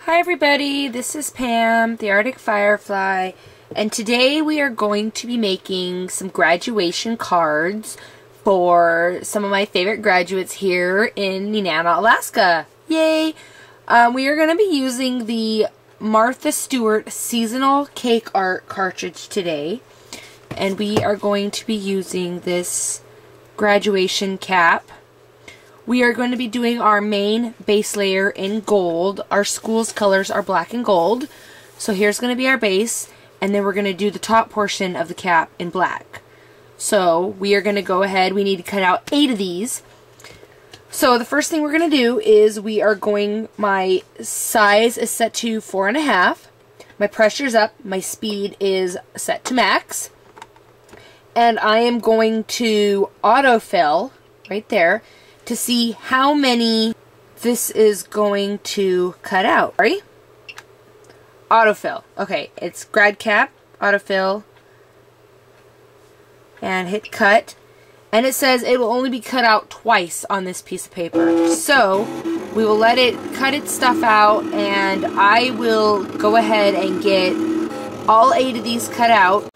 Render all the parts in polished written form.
Hi everybody, this is Pam, the Arctic Firefly, and today we are going to be making some graduation cards for some of my favorite graduates here in Nenana, Alaska. Yay! We are going to be using the Martha Stewart Seasonal Cake Art cartridge today, and we are going to be using this graduation cap. We are going to be doing our main base layer in gold. Our school's colors are black and gold. So here's going to be our base, and then we're going to do the top portion of the cap in black. So we are going to go ahead, we need to cut out 8 of these. So the first thing we're going to do is my size is set to 4.5. My pressure's up, my speed is set to max. And I am going to autofill right there to see how many this is going to cut out. Ready? Autofill. Okay, it's grad cap, autofill, and hit cut. And it says it will only be cut out twice on this piece of paper. So we will let it cut its stuff out, and I will go ahead and get all 8 of these cut out.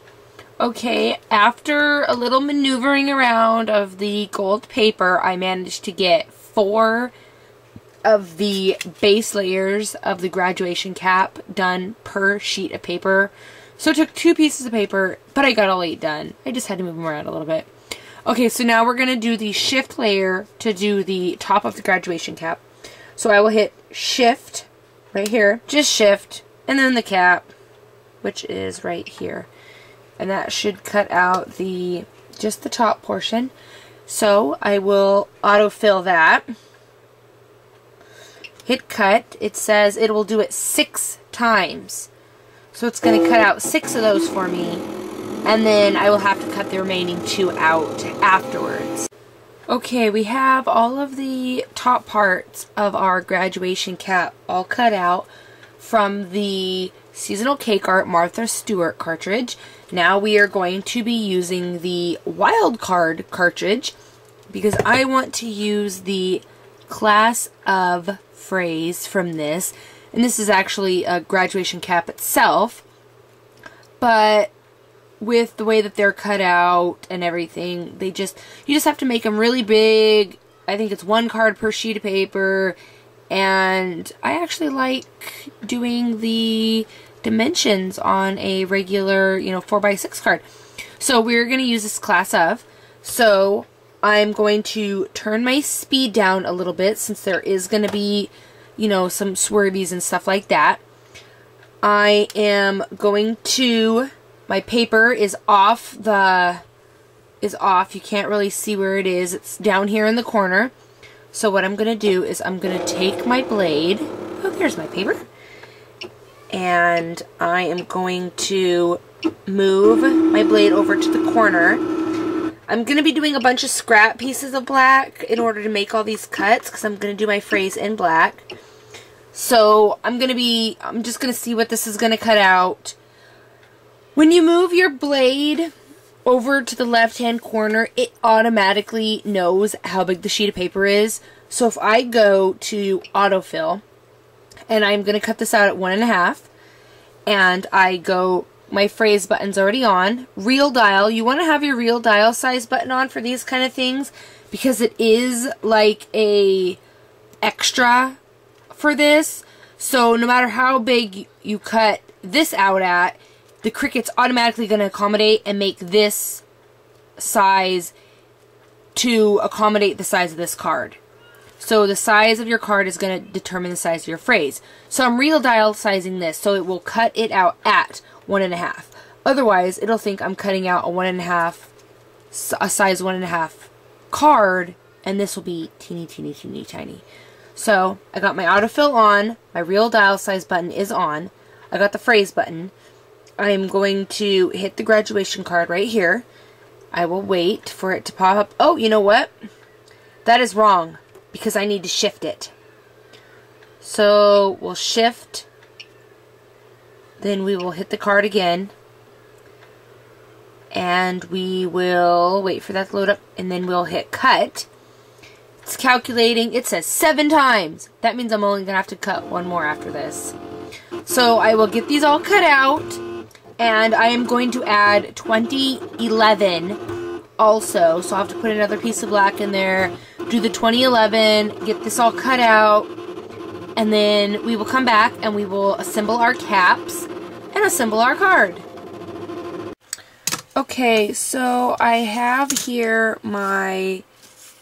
Okay, after a little maneuvering around of the gold paper, I managed to get 4 of the base layers of the graduation cap done per sheet of paper. So it took 2 pieces of paper, but I got all 8 done. I just had to move them around a little bit. Okay, so now we're going to do the shift layer to do the top of the graduation cap. So I will hit shift right here, just shift, and then the cap, which is right here. And that should cut out just the top portion. So I will autofill that. Hit cut. It says it will do it 6 times. So it's going to cut out 6 of those for me. And then I will have to cut the remaining 2 out afterwards. Okay, we have all of the top parts of our graduation cap all cut out from the Seasonal Cake Art Martha Stewart cartridge. Now we are going to be using the Wild Card cartridge because I want to use the class of phrase from this. And this is actually a graduation cap itself, but with the way that they're cut out and everything, you just have to make them really big. I think it's 1 card per sheet of paper, and I actually like doing the dimensions on a regular, 4x6 card. So we're going to use this class of. So I'm going to turn my speed down a little bit since there is going to be, some swervies and stuff like that. I am going to, my paper is off. You can't really see where it is. It's down here in the corner. So what I'm going to do is I'm going to take my blade. Oh, there's my paper. And I am going to move my blade over to the corner. I'm going to be doing a bunch of scrap pieces of black in order to make all these cuts because I'm going to do my phrase in black. So I'm just going to see what this is going to cut out. When you move your blade over to the left-hand corner, it automatically knows how big the sheet of paper is. So if I go to autofill, and I'm going to cut this out at 1.5, and I go, my phrase button's already on. Real dial, you want to have your real dial size button on for these kind of things because it is like a extra for this. So no matter how big you cut this out at, the Cricut's automatically going to accommodate and make this size to accommodate the size of this card. So the size of your card is going to determine the size of your phrase. So I'm real dial sizing this, so it will cut it out at 1.5. Otherwise, it'll think I'm cutting out a size 1.5 card, and this will be teeny, teeny, teeny, tiny. So I got my autofill on, my real dial size button is on, I got the phrase button. I'm going to hit the graduation card right here. I will wait for it to pop up. Oh, you know what? That is wrong, because I need to shift it. So we'll shift, then we will hit the card again, and we will wait for that to load up, and then we'll hit cut, It's calculating. It says 7 times. That means I'm only going to have to cut one more after this. So I will get these all cut out. And I am going to add 2011 also. So I'll have to put another piece of black in there. Do the 2011. Get this all cut out. And then we will come back and we will assemble our caps and assemble our card. Okay, so I have here my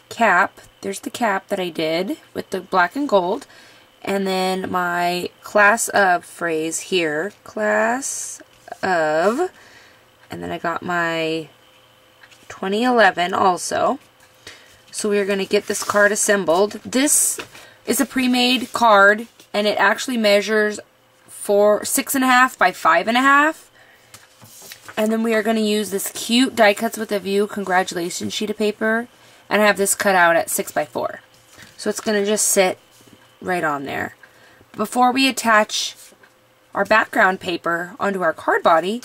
cap. There's the cap that I did with the black and gold. And then my class of phrase here. Class of. And then I got my 2011 also. So we are going to get this card assembled. This is a pre-made card. And it actually measures 6.5 by 5.5. And then we are going to use this cute Die Cuts with a View Congratulations sheet of paper. And I have this cut out at 6 by 4. So it's going to just sit right on there. Before we attach our background paper onto our card body,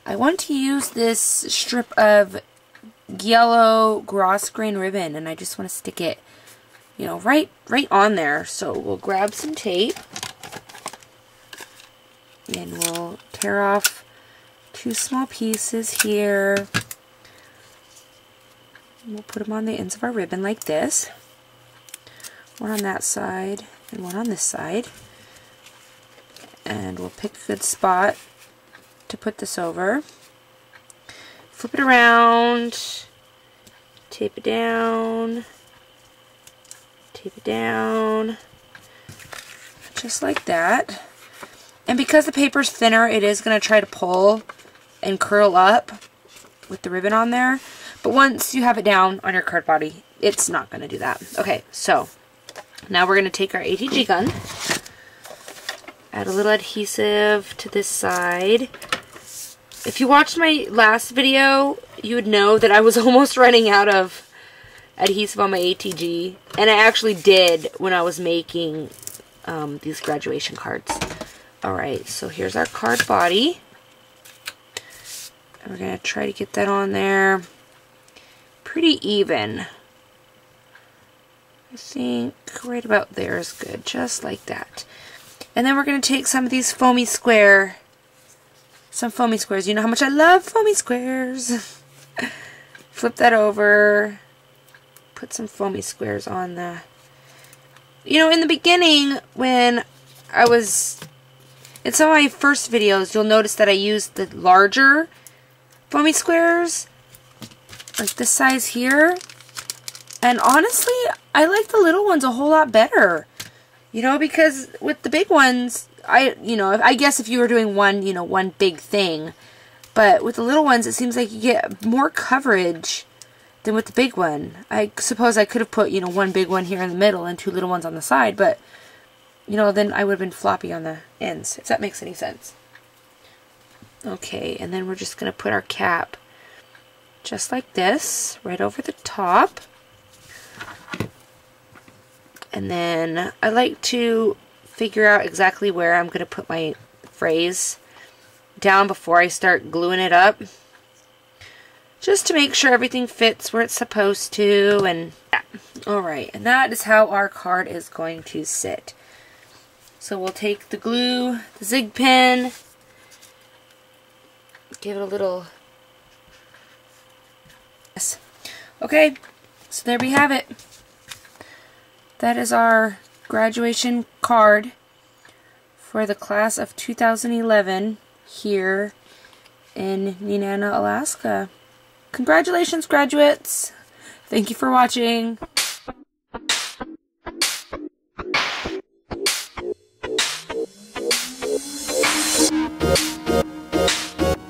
I want to use this strip of yellow gross grain ribbon. And I just want to stick it, you know, right on there. So we'll grab some tape. And we'll tear off 2 small pieces here. And we'll put them on the ends of our ribbon like this. One on that side and one on this side. And we'll pick a good spot to put this over. Flip it around. Tape it down. Tape it down. Just like that. And because the paper's thinner, it is going to try to pull and curl up with the ribbon on there. But once you have it down on your card body, it's not going to do that. Okay, so now we're going to take our ATG gun, add a little adhesive to this side. If you watched my last video, you would know that I was almost running out of adhesive on my ATG. And I actually did when I was making these graduation cards. Alright, so here's our card body. And we're going to try to get that on there pretty even. I think right about there is good, just like that. And then we're going to take some of these foamy squares. You know how much I love foamy squares. Flip that over. Put some foamy squares on the... You know, in the beginning, when I was... In some of my first videos, you'll notice that I used the larger foamy squares, like this size here. And honestly, I like the little ones a whole lot better. You know, because with the big ones, I guess if you were doing one big thing. But with the little ones, it seems like you get more coverage than with the big one. I suppose I could have put, one big one here in the middle and 2 little ones on the side, but... then I would have been floppy on the ends, if that makes any sense. Okay, and then we're just going to put our cap just like this, right over the top. And then I like to figure out exactly where I'm going to put my phrase down before I start gluing it up. Just to make sure everything fits where it's supposed to. And yeah. Alright, and that is how our card is going to sit. So we'll take the glue, the zig pen, give it a little... Yes. Okay, so there we have it. That is our graduation card for the class of 2011 here in Nenana, Alaska. Congratulations, graduates! Thank you for watching.